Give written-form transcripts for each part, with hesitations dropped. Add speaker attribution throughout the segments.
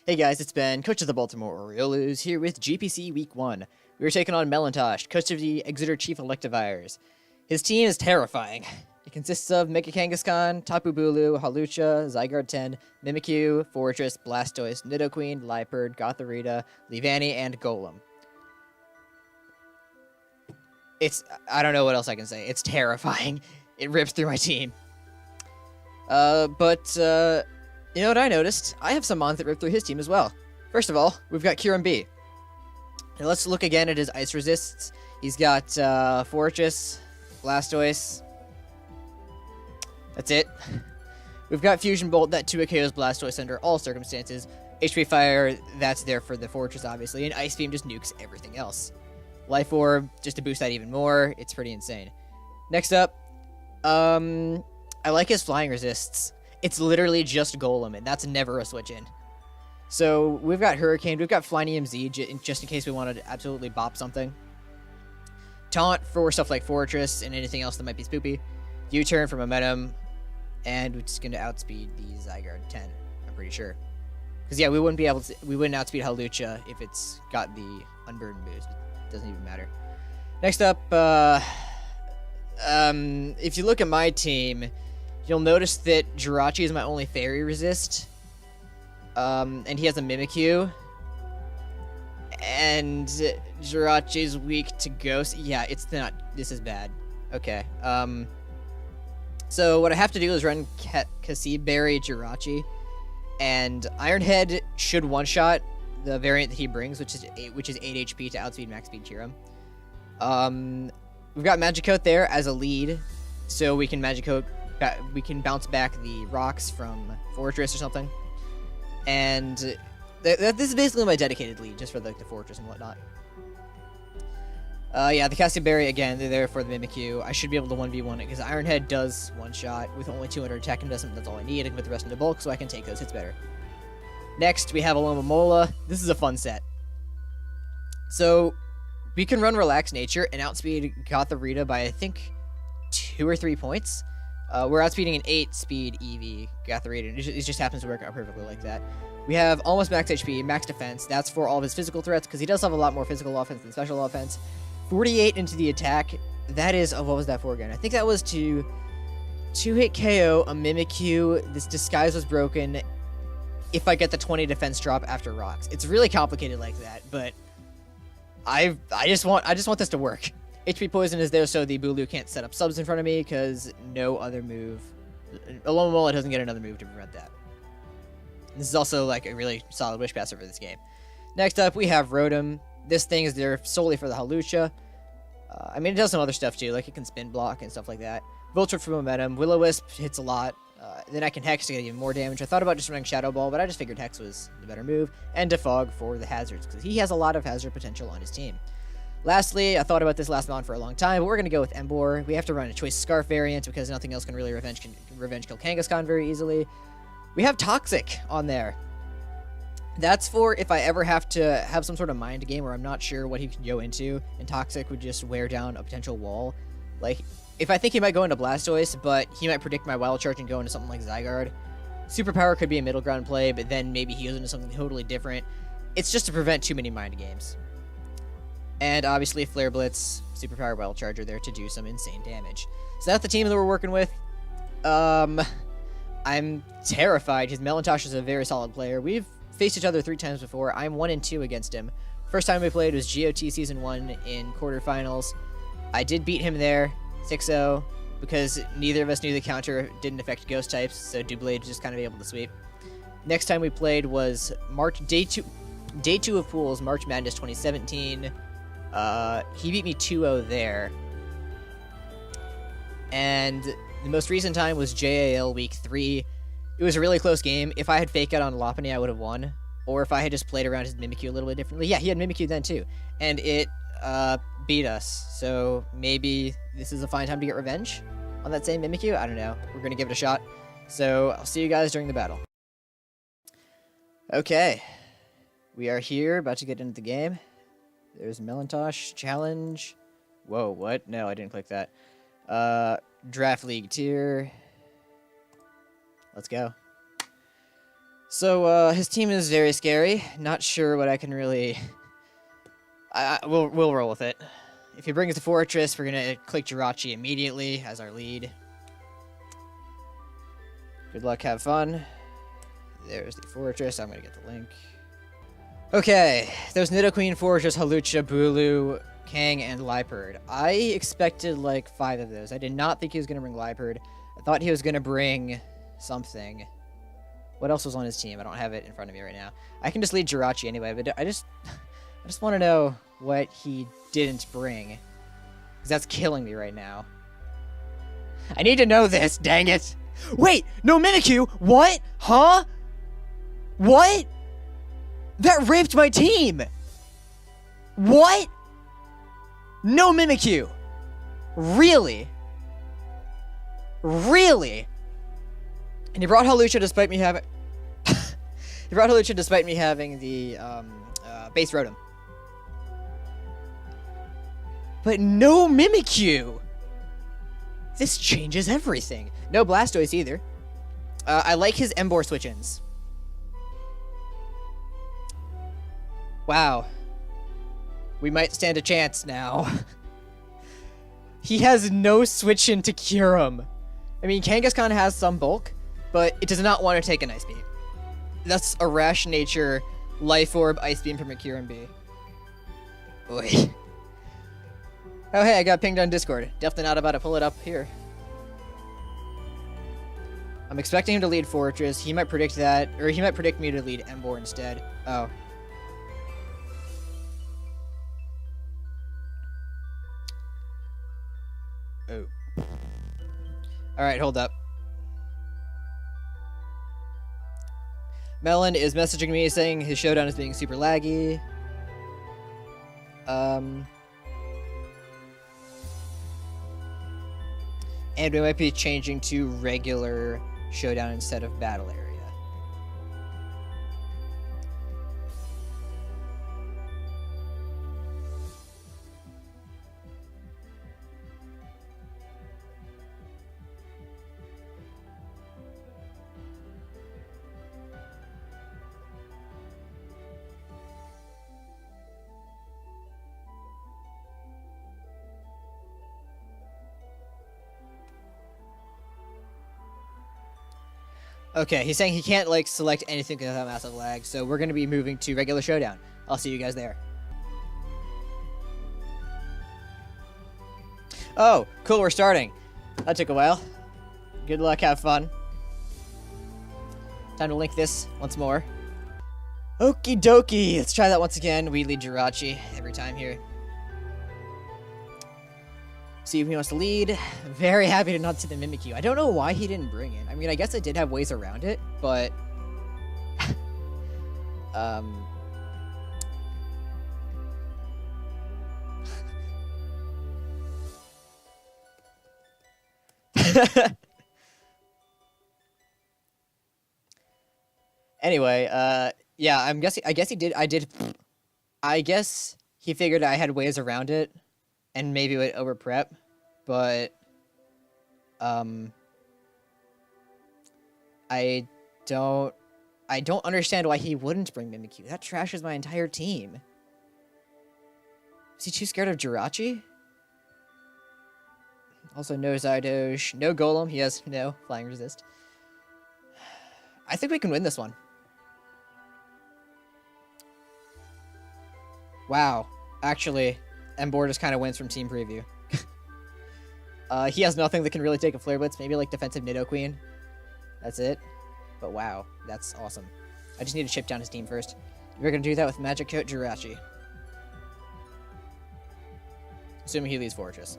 Speaker 1: Hey guys, it's Ben, coach of the Baltimore Oriolus, here with GPC Week 1. We are taking on Melontosh, coach of the Exeter Chief Electivires. His team is terrifying. It consists of Mega Kangaskhan, Tapu Bulu, Hawlucha, Zygarde 10, Mimikyu, Fortress, Blastoise, Nidoqueen, Liepard, Gothorita, Leavanny, and Golem. I don't know what else I can say. It's terrifying. It rips through my team. You know what I noticed? I have some mons that rip through his team as well. First of all, we've got Kyurem B. Now let's look again at his ice resists. He's got Fortress, Blastoise. That's it. We've got Fusion Bolt that 2 KOs Blastoise under all circumstances. HP Fire, that's there for the Fortress obviously, and Ice Beam just nukes everything else. Life Orb, just to boost that even more. It's pretty insane. Next up, I like his flying resists. It's literally just Golem, and that's never a switch in. So we've got Hurricane, we've got Flying EMZ just in case we wanted to absolutely bop something. Taunt for stuff like Fortress and anything else that might be spoopy. U-turn for momentum, and we're just going to outspeed the Zygarde 10, I'm pretty sure. Because yeah, we wouldn't outspeed Hawlucha if it's got the Unburden boost. It doesn't even matter. Next up, if you look at my team, you'll notice that Jirachi is my only fairy resist. And he has a Mimikyu. And Jirachi's weak to Ghost. Yeah, it's not. This is bad. Okay. So what I have to do is run Kasib Berry Jirachi. And Ironhead should one-shot the variant that he brings, which is 8 HP to outspeed max speed Kyurem. We've got Magicoat there as a lead, so we can we can bounce back the rocks from Fortress or something. And this is basically my dedicated lead, just for the Fortress and whatnot. Yeah, the Cassie Berry, again, they're there for the Mimikyu. I should be able to 1v1 it, because Ironhead does one-shot with only 200 attack investment. That's all I need. I can put the rest into bulk, so I can take those hits better. Next, we have Alomomola. This is a fun set. So, we can run Relaxed Nature and outspeed Gothorita by, I think, 2 or 3 points. We're outspeeding an 8-speed EV Gothorita, and it just happens to work out perfectly like that. We have almost max HP, max defense. That's for all of his physical threats, because he does have a lot more physical offense than special offense. 48 into the attack. That is, what was that for again? I think that was to 2-hit KO a Mimikyu. This Disguise was broken if I get the 20 defense drop after rocks. It's really complicated like that, but I just want this to work. HP Poison is there so the Bulu can't set up subs in front of me, because no other move. Alomomola doesn't get another move to prevent that. This is also like a really solid Wish Passer for this game. Next up, we have Rotom. This thing is there solely for the Hawlucha. I mean, it does some other stuff too, like it can spin block and stuff like that. Voltorb for momentum. Will-O-Wisp hits a lot. Then I can Hex to get even more damage. I thought about just running Shadow Ball, but I just figured Hex was the better move. And Defog for the hazards, because he has a lot of hazard potential on his team. Lastly, I thought about this last mon for a long time, but we're going to go with Emboar. We have to run a Choice Scarf variant, because nothing else can really revenge kill Kangaskhan very easily. We have Toxic on there. That's for if I ever have to have some sort of mind game where I'm not sure what he can go into, and Toxic would just wear down a potential wall. Like, if I think he might go into Blastoise, but he might predict my Wild Charge and go into something like Zygarde. Superpower could be a middle ground play, but then maybe he goes into something totally different. It's just to prevent too many mind games. And obviously Flare Blitz, Superpower, Wild Charger there to do some insane damage. So that's the team that we're working with. I'm terrified because Melontosh is a very solid player. We've faced each other 3 times before. I'm 1-2 against him. First time we played was GOT Season 1 in quarterfinals. I did beat him there, 6-0, because neither of us knew the counter didn't affect ghost types, so Doublade was just kind of able to sweep. Next time we played was Day 2 of Pools, March Madness 2017. He beat me 2-0 there. And the most recent time was JAL Week 3. It was a really close game. If I had Fake Out on Lopunny, I would have won. Or if I had just played around his Mimikyu a little bit differently. Yeah, he had Mimikyu then too. And it beat us. So maybe this is a fine time to get revenge on that same Mimikyu. I don't know. We're going to give it a shot. So I'll see you guys during the battle. Okay. We are here, about to get into the game. There's Melontosh challenge. Whoa, what? No, I didn't click that. Draft League tier. Let's go. So, his team is very scary. Not sure what I can really... We'll roll with it. If he brings the fortress, we're gonna click Jirachi immediately as our lead. Good luck, have fun. There's the fortress. I'm gonna get the link. Okay, there's Nidoqueen, Fortress, Hawlucha, Bulu, Kang, and Liepard. I expected like 5 of those. I did not think he was gonna bring Liepard. I thought he was gonna bring something. What else was on his team? I don't have it in front of me right now. I can just lead Jirachi anyway, but I just want to know what he didn't bring. Because that's killing me right now. I need to know this, dang it! Wait! No Mimikyu! What? Huh? What? That ripped my team! What? No Mimikyu! Really? Really? And he brought Hawlucha despite me having... he brought Hawlucha despite me having the base Rotom. But no Mimikyu! This changes everything. No Blastoise either. I like his Emboar switch-ins. Wow. We might stand a chance now. He has no switch-in to Kyurem. I mean, Kangaskhan has some bulk, but it does not want to take an Ice Beam. That's a rash nature Life Orb Ice Beam from a Kyurem B. Boy. Oh hey, I got pinged on Discord. Definitely not about to pull it up here. I'm expecting him to lead Fortress. He might predict that, or he might predict me to lead Emboar instead. Oh. Oh. Alright, hold up. Melon is messaging me saying his showdown is being super laggy. And we might be changing to regular showdown instead of battle area. Okay, he's saying he can't, like, select anything without massive lag, so we're going to be moving to regular showdown. I'll see you guys there. Oh, cool, we're starting. That took a while. Good luck, have fun. Time to link this once more. Okie dokie, let's try that once again. We lead Jirachi every time here. See if he wants to lead. Very happy to not see the Mimikyu. I don't know why he didn't bring it. I mean, I guess I did have ways around it, but... Anyway, yeah, I guess he figured I had ways around it. And maybe it would over prep, but I don't understand why he wouldn't bring Mimikyu. That trashes my entire team. Is he too scared of Jirachi? Also, no Zydosh, no Golem. He has no Flying Resist. I think we can win this one. Wow, actually. Emboar just kind of wins from Team Preview. He has nothing that can really take a Flare Blitz. Maybe like defensive Nidoqueen. That's it. But wow, that's awesome. I just need to chip down his team first. We're going to do that with Magic Coat Jirachi. Assuming he leads Fortress.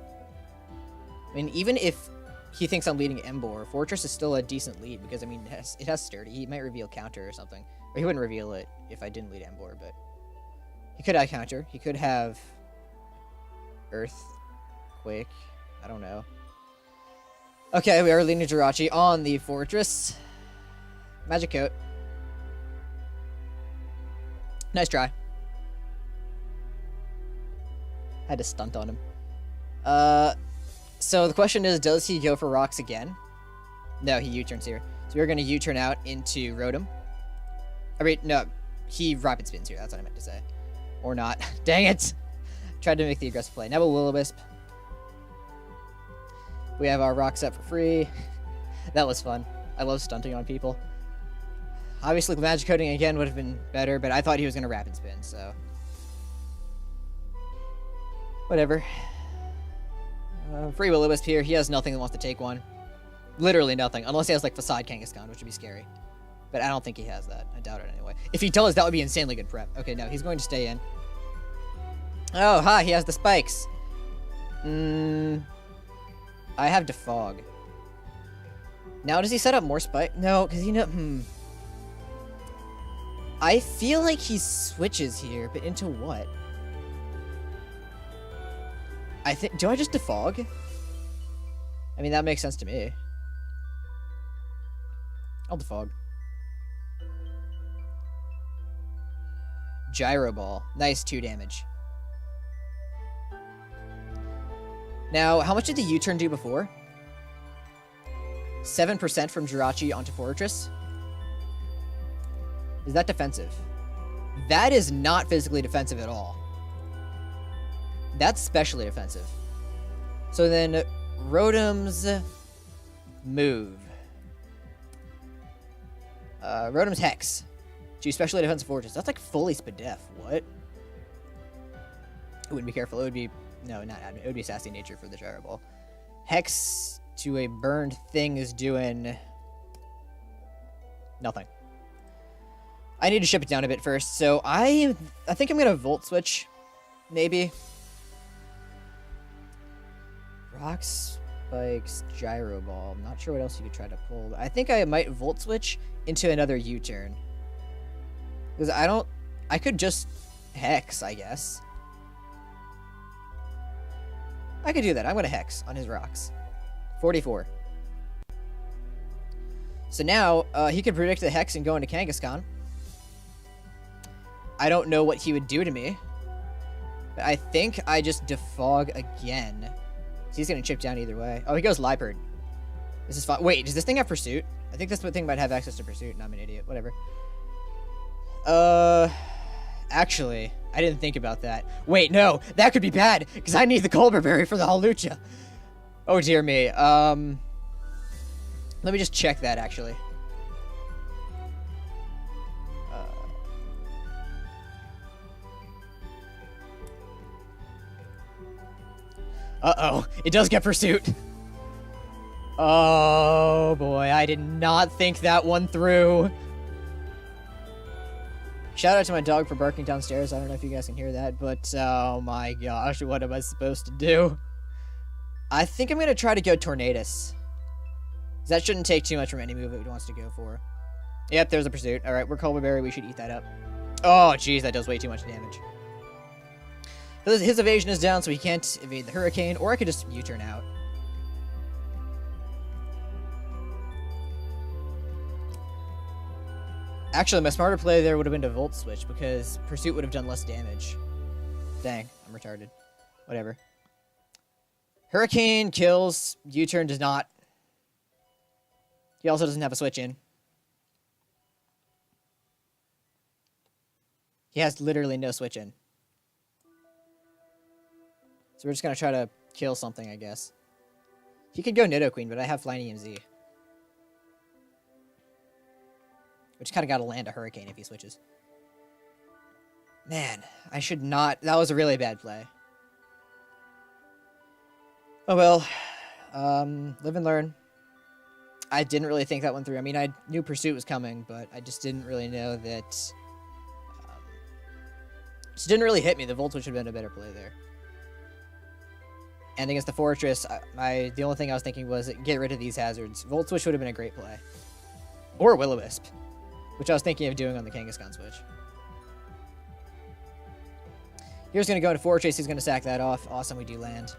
Speaker 1: I mean, even if he thinks I'm leading Emboar, Fortress is still a decent lead because, I mean, it has Sturdy. He might reveal Counter or something. Or he wouldn't reveal it if I didn't lead Emboar, but... He could have Counter. He could have... Earthquake. I don't know. Okay, we are leading Jirachi on the Fortress. Magic Coat. Nice try. Had to stunt on him. So the question is, does he go for rocks again? No, he U-turns here. So we're going to U-turn out into Rotom. I mean, no, he rapid spins here. That's what I meant to say. Or not. Dang it! Tried to make the aggressive play. Now a Will-O-Wisp. We have our rocks up for free. That was fun. I love stunting on people. Obviously, magic coating again would have been better, but I thought he was going to rapid spin, so. Whatever. Free Will-O-Wisp here. He has nothing that wants to take one. Literally nothing. Unless he has, like, Facade Kangaskhan, which would be scary. But I don't think he has that. I doubt it anyway. If he does, that would be insanely good prep. Okay, no, he's going to stay in. Oh, ha, he has the spikes. I have Defog. Now, does he set up more spike? No, because you know, I feel like he switches here, but into what? I think, do I just Defog? I mean, that makes sense to me. I'll Defog. Gyro Ball. Nice, 2 damage. Now, how much did the U-turn do before? 7% from Jirachi onto Fortress? Is that defensive? That is not physically defensive at all. That's specially defensive. So then, Rotom's move. Rotom's Hex. To specially defensive Fortress. That's like fully Spadef. What? It wouldn't be careful. It would be... No, not admin. It would be Sassy Nature for the Gyro Ball. Hex to a burned thing is doing... nothing. I need to ship it down a bit first, so I think I'm going to Volt Switch. Maybe. Rock Spikes, Gyro Ball. I'm not sure what else you could try to pull. I think I might Volt Switch into another U-turn. Because I could just Hex, I guess. I could do that. I'm going to Hex on his rocks. 44. So now, he could predict the Hex and go into Kangaskhan. I don't know what he would do to me. But I think I just Defog again. So he's going to chip down either way. Oh, he goes Liepard. This is fine. Wait, does this thing have Pursuit? I think this thing might have access to Pursuit, and I'm an idiot. Whatever. Actually, I didn't think about that. Wait, no, that could be bad, because I need the Colbur Berry for the Hawlucha. Oh, dear me. Let me just check that, actually. Uh-oh, it does get Pursuit. Oh, boy, I did not think that one through. Shout out to my dog for barking downstairs. I don't know if you guys can hear that, but oh my gosh, what am I supposed to do? I think I'm going to try to go Tornadus. That shouldn't take too much from any move it wants to go for. Yep, there's a Pursuit. Alright, we're Colbur Berry. We should eat that up. Oh, jeez, that does way too much damage. His evasion is down, so he can't evade the Hurricane, or I could just U-turn out. Actually, my smarter play there would have been to Volt Switch, because Pursuit would have done less damage. Dang, I'm retarded. Whatever. Hurricane kills, U-turn does not. He also doesn't have a switch in. He has literally no switch in. So we're just going to try to kill something, I guess. He could go Nidoqueen, but I have Flying EMZ. Which kind of got to land a Hurricane if he switches. Man, I should not... That was a really bad play. Oh well. Live and learn. I didn't really think that one through. I mean, I knew Pursuit was coming, but I just didn't really know that... just didn't really hit me. The Volt Switch would have been a better play there. And against the Fortress, the only thing I was thinking was get rid of these hazards. Volt Switch would have been a great play. Or Will-O-Wisp, which I was thinking of doing on the Kangaskhan switch. Here's going to go into Fortress. He's going to sack that off. Awesome, we do land.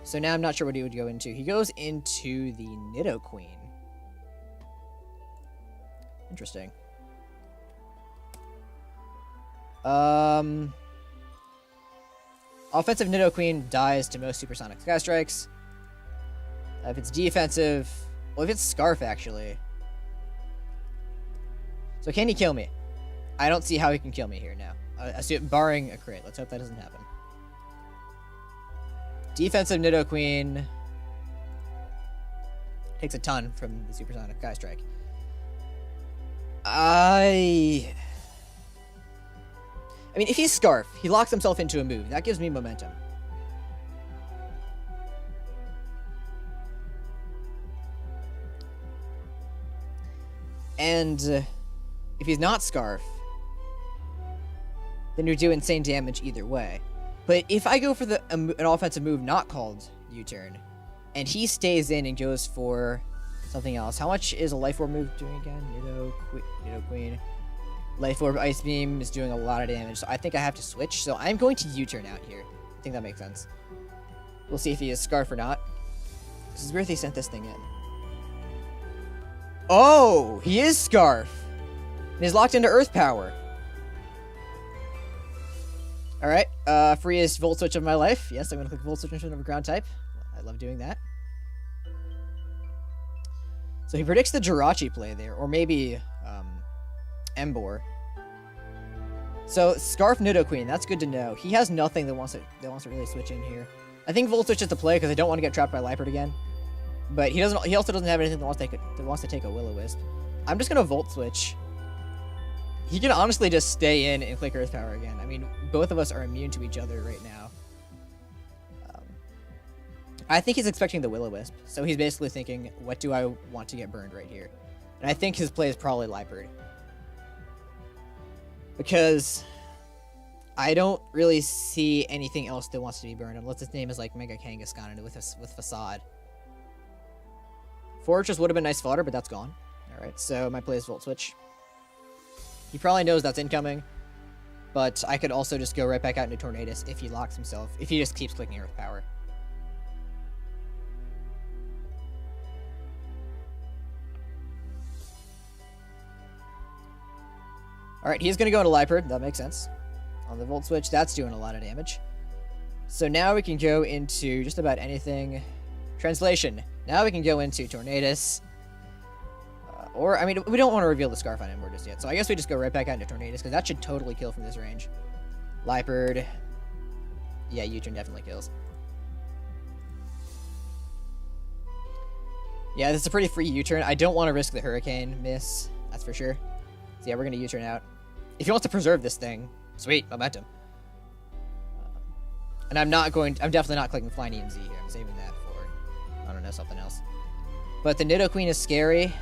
Speaker 1: So now I'm not sure what he would go into. He goes into the Nidoqueen. Interesting. Offensive Nidoqueen dies to most Supersonic Sky Strikes. If it's defensive... Well, if it's Scarf, actually. So can he kill me? I don't see how he can kill me here now. Barring a crit. Let's hope that doesn't happen. Defensive Nidoqueen takes a ton from the Supersonic Sky Strike. I mean, if he's Scarf, he locks himself into a move. That gives me momentum. And if he's not Scarf, then you do insane damage either way. But if I go for an offensive move not called U-turn, and he stays in and goes for something else, how much is a Life Orb move doing again? Nidoqueen. Life Orb Ice Beam is doing a lot of damage, so I think I have to switch. So I'm going to U-turn out here. I think that makes sense. We'll see if he is Scarf or not. This is where they sent this thing in. Oh, he is Scarf. And he's locked into Earth Power. Alright, freest Volt Switch of my life. Yes, I'm going to click Volt Switch instead of a Ground type. I love doing that. So he predicts the Jirachi play there, or maybe Emboar. So Scarf Nidoqueen, that's good to know. He has nothing that wants to really switch in here. I think Volt Switch is the play because I don't want to get trapped by Liepard again. But he also doesn't have anything that wants to take a Will-O-Wisp. I'm just gonna Volt Switch. He can honestly just stay in and click Earth Power again. I mean, both of us are immune to each other right now. I think he's expecting the Will-O-Wisp, so he's basically thinking, what do I want to get burned right here? And I think his play is probably Liepard. Because I don't really see anything else that wants to be burned, unless his name is like Mega Kangaskhan with Facade. Fortress would have been nice fodder, but that's gone. Alright, so my play is Volt Switch. He probably knows that's incoming, but I could also just go right back out into Tornadus if he locks himself, if he just keeps clicking Earth Power. Alright, he's going to go into Liepard. That makes sense. On the Volt Switch, that's doing a lot of damage. So now we can go into just about anything. Translation. Now we can go into Tornadus. Or, I mean, we don't want to reveal the Scarf on Emboar just yet. So I guess we just go right back out into Tornadus, because that should totally kill from this range. Liepard. Yeah, U-turn definitely kills. Yeah, this is a pretty free U-turn. I don't want to risk the Hurricane miss. That's for sure. So yeah, we're going to U-turn out. If he wants to preserve this thing, sweet, momentum. And I'm definitely not clicking Flying EMZ here. I'm saving that for, I don't know, something else. But the Nidoqueen is scary.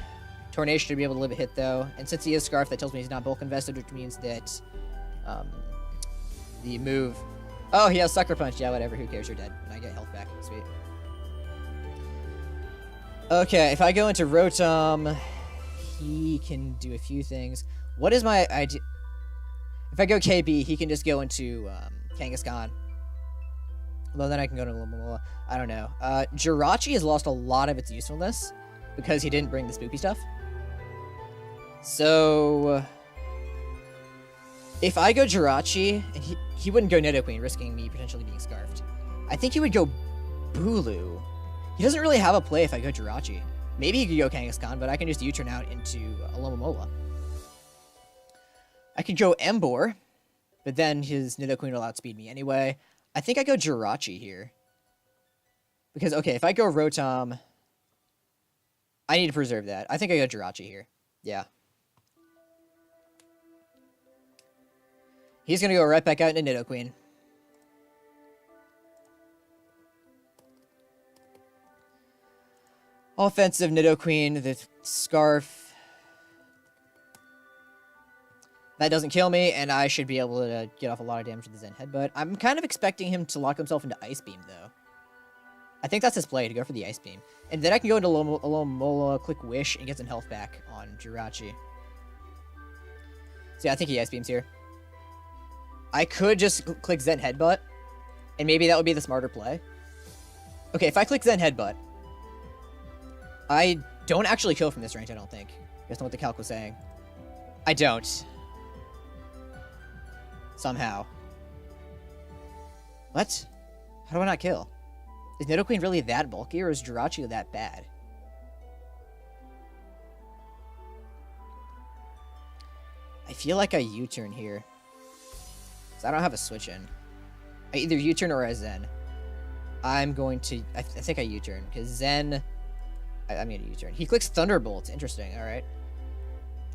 Speaker 1: Tornadus should be able to live a hit, though. And since he is Scarf, that tells me he's not bulk invested, which means that the move... Oh, he has Sucker Punch. Yeah, whatever. Who cares? You're dead. And I get health back. Sweet. Okay, if I go into Rotom, he can do a few things. What is my idea? If I go KB, he can just go into Kangaskhan. Well, then I can go to Lomomola. I don't know. Jirachi has lost a lot of its usefulness because he didn't bring the spooky stuff. So if I go Jirachi, and he wouldn't go Nidoqueen, risking me potentially being Scarfed. I think he would go Bulu. He doesn't really have a play if I go Jirachi. Maybe he could go Kangaskhan, but I can just U-turn out into Alomomola. I could go Emboar, but then his Nidoqueen will outspeed me anyway. I think I go Jirachi here. Because, okay, if I go Rotom, I need to preserve that. I think I go Jirachi here. Yeah. He's going to go right back out into Nidoqueen. Offensive Nidoqueen, the Scarf. That doesn't kill me, and I should be able to get off a lot of damage with the Zen Headbutt. I'm kind of expecting him to lock himself into Ice Beam, though. I think that's his play, to go for the Ice Beam. And then I can go into Alomomola, click Wish, and get some health back on Jirachi. So yeah, I think he Ice Beams here. I could just click Zen Headbutt, and maybe that would be the smarter play. Okay, if I click Zen Headbutt, I don't actually kill from this range, I don't think. Based on what the calc was saying. I don't. Somehow. What? How do I not kill? Is Nidoqueen really that bulky, or is Jirachi that bad? I feel like I U-turn here. Because I don't have a switch in. I either U-turn or I Zen. I'm going to... I think I U-turn. Because Zen... I'm going to U-turn. He clicks Thunderbolt. Interesting. Alright.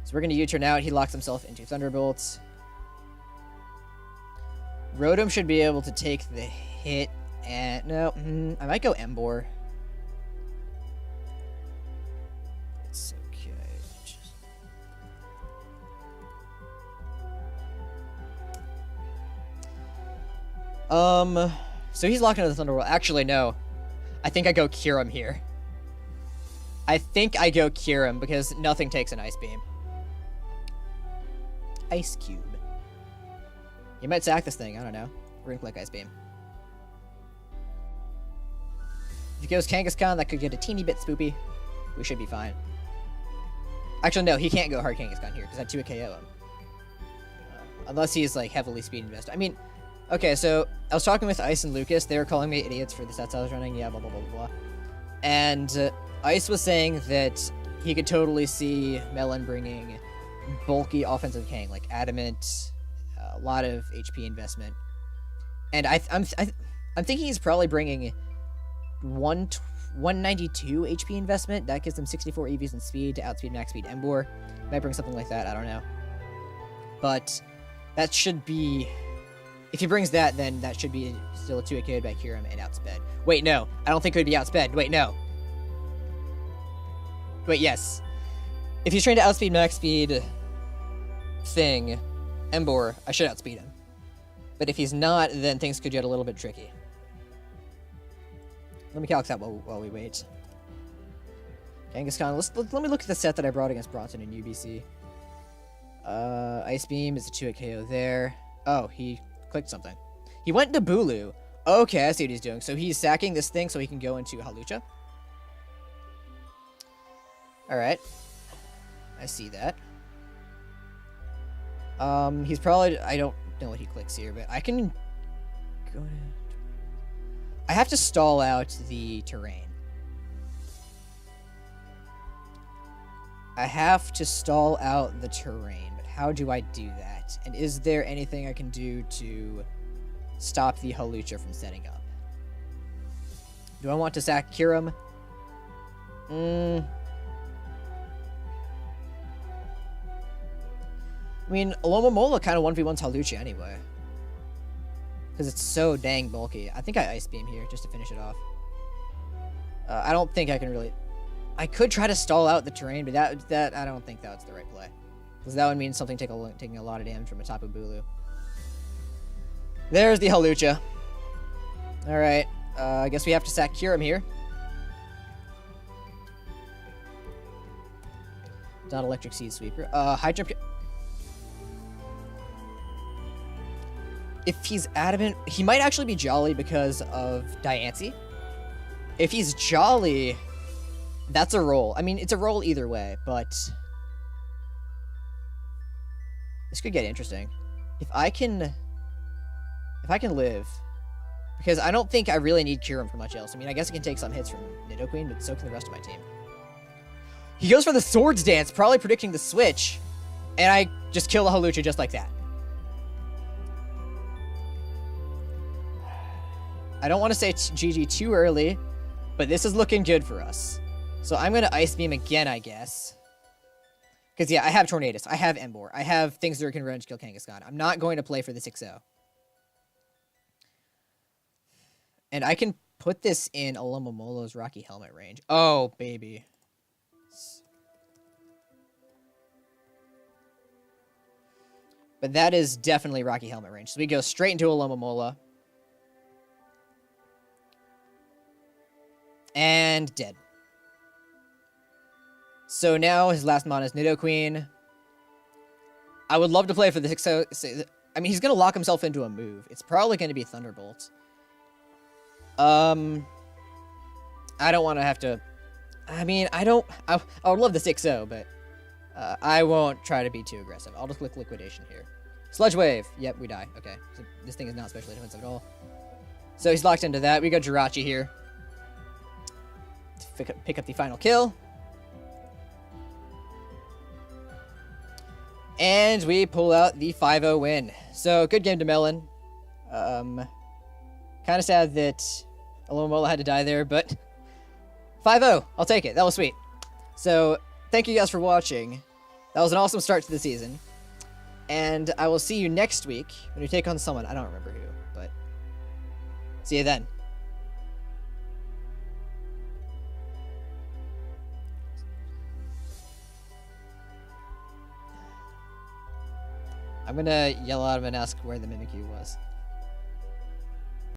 Speaker 1: So we're going to U-turn out. He locks himself into Thunderbolts. Rotom should be able to take the hit. And... No. I might go Emboar. It's okay. So he's locked into the Thunderbolt. Actually, no. I think I go Kyurem here. I think I go Kyurem because nothing takes an Ice Beam. Ice Cube. You might sack this thing. I don't know. We're gonna click Ice Beam. If he goes Kangaskhan, that could get a teeny bit spoopy. We should be fine. Actually, no. He can't go hard Kangaskhan here because I 2 KO him. Unless he's like heavily speed invested. I mean... Okay, so I was talking with Ice and Lucas. They were calling me idiots for the sets I was running. Yeah, blah, blah, blah, blah, blah. And Ice was saying that he could totally see Melon bringing bulky offensive Kang, like Adamant, a lot of HP investment. And I'm thinking he's probably bringing 192 HP investment. That gives him 64 EVs and speed to outspeed max speed Emboar. Might bring something like that. I don't know. But that should be... If he brings that, then that should be still a 2 KO'd by Kyurem and outsped. Wait, no. I don't think it would be outsped. Wait, no. Wait, yes. If he's trying to outspeed max speed thing, Emboar, I should outspeed him. But if he's not, then things could get a little bit tricky. Let me calc that while we wait. Kangaskhan, let me look at the set that I brought against Bronson in UBC. Ice Beam is a 2 KO there. Oh, he... clicked something. He went to Bulu. Okay, I see what he's doing. So he's sacking this thing so he can go into Hawlucha. Alright. I see that. He's probably... I don't know what he clicks here, but I can... go to... I have to stall out the terrain. I have to stall out the terrain, but how do I do that? And is there anything I can do to stop the Hawlucha from setting up? Do I want to sack Kyurem? I mean, Alomomola kind of 1v1s Hawlucha anyway. Because it's so dang bulky. I think I Ice Beam here just to finish it off. I don't think I can really... I could try to stall out the terrain, but that I don't think that's the right play. Because that would mean something taking a lot of damage from a Tapu Bulu. There's the Hawlucha. Alright. I guess we have to sack Kyurem here. Dot Electric Seed Sweeper. High Jump... If he's adamant... He might actually be Jolly because of Diancie. If he's Jolly... That's a roll. I mean, it's a roll either way, but... This could get interesting. If I can live, because I don't think I really need Kyurem for much else. I mean, I guess I can take some hits from Nidoqueen, but so can the rest of my team. He goes for the Swords Dance, probably predicting the switch, and I just kill the Hawlucha just like that. I don't want to say GG too early, but this is looking good for us. So I'm going to Ice Beam again, I guess. Because, yeah, I have Tornadus. I have Emboar. I have things that can run to kill Kangaskhan. I'm not going to play for the 6-0. And I can put this in Alomomolo's Rocky Helmet range. Oh, baby. But that is definitely Rocky Helmet range. So we go straight into Alomomola. And dead. So now his last mon is Nidoqueen. I would love to play for the 6-0. I mean, he's going to lock himself into a move. It's probably going to be Thunderbolt. I don't want to have to... I mean, I would love the 6-0, but I won't try to be too aggressive. I'll just click Liquidation here. Sludge Wave. Yep, we die. Okay. So this thing is not especially defensive at all. So he's locked into that. We got Jirachi here. Pick up the final kill. And we pull out the 5-0 win. So, good game to Melon. Kind of sad that Alomomola had to die there, but 5-0. I'll take it. That was sweet. So, thank you guys for watching. That was an awesome start to the season. And I will see you next week when we take on someone. I don't remember who, but see you then. I'm gonna yell at him and ask where the Mimikyu was.